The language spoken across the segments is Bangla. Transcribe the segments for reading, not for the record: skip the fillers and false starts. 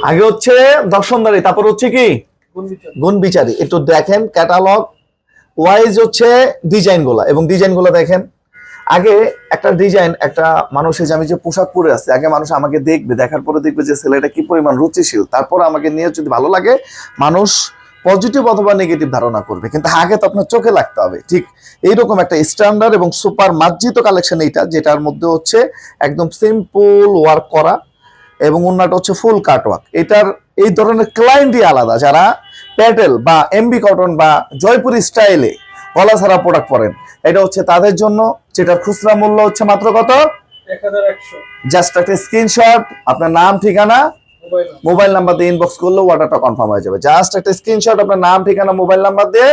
আগে হচ্ছে দর্শনদারি, তারপর হচ্ছে কি গুণ বিচারি। একটু দেখেন ক্যাটালগ ওয়াইজ হচ্ছে ডিজাইন গুলা, এবং ডিজাইন গুলা দেখেন। আগে একটা ডিজাইন, একটা মানুষের যে আমি যে পোশাক পরে আছে, আগে মানুষ আমাকে দেখবে, দেখার পরে দেখবে যে ছেলেটা কি পরিমাণ রুচিশীল, তারপর আমাকে নিয়ে যদি ভালো লাগে মানুষ পজিটিভ অথবা নেগেটিভ ধারণা করবে, কিন্তু আগে তো আপনার চোখে লাগতে হবে। ঠিক এইরকম একটা স্ট্যান্ডার্ড এবং সুপার মার্জিত কালেকশন এইটা, যেটার মধ্যে হচ্ছে একদম সিম্পল ওয়ার্ক করা এবং অন্যটা হচ্ছে ফুল কাট ওয়ার্ক। এটার এই ধরনের ক্লায়েন্টই আলাদা, যারা প্যাটেল বা এমবি কটন বা জয়পুরি স্টাইলে গলা ছাড়া প্রোডাক্ট পরেন, এটা হচ্ছে তাদের জন্য, যেটার খুচরা মূল্য হচ্ছে মাত্র কত, 1100। জাস্ট একটা স্ক্রিনশট, আপনার নাম ঠিকানা মোবাইল নাম্বার দিয়ে ইনবক্স করলে অর্ডারটা কনফার্ম হয়ে যাবে। জাস্ট একটা স্ক্রিনশট, আপনার নাম ঠিকানা মোবাইল নাম্বার দিয়ে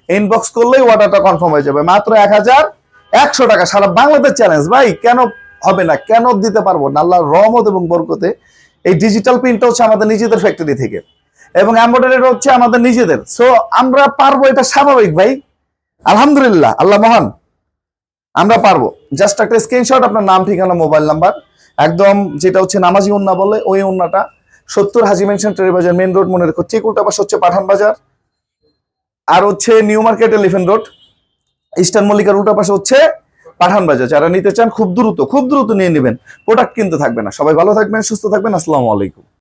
ইনবক্স করলেই অর্ডারটা কনফার্ম হয়ে যাবে। মাত্র 1100 টাকা, সারা বাংলাদেশ চ্যালেঞ্জ ভাই। কেন হবে না, কেন দিতে পারবো না, আল্লাহর রহমত এবং বরকতে। এই ডিজিটাল প্রিন্টটা হচ্ছে আমাদের নিজেদের ফ্যাক্টরি থেকে, এবং এমব্রয়ডারিটা হচ্ছে আমাদের নিজেদের। সো আমরা পারবো, এটা স্বাভাবিক ভাই, আলহামদুলিল্লাহ, আল্লাহ মহান, আমরা পারবো। জাস্ট একটা স্ক্রিনশট, আপনার নাম ঠিকানা মোবাইল নাম্বার, একদম যেটা হচ্ছে নামাজি উন্না বলে ওই উন্নাটা, 70 হাজি মেনশন ট্রেড বাজার মেইন রোড, মনে রেখো। ঠিক উল্টা পাশে হচ্ছে পাঠান বাজার, আর হচ্ছে New Market Elephant Road, Eastern মল্লিকার উল্টা পাশে হচ্ছে পাঠান বাজার। যারা নিতে চান খুব দ্রুত নিয়ে নেবেন, প্রোডাক্ট কিনতে থাকবে না। সবাই ভালো থাকবেন, সুস্থ থাকবেন, আসসালামু আলাইকুম।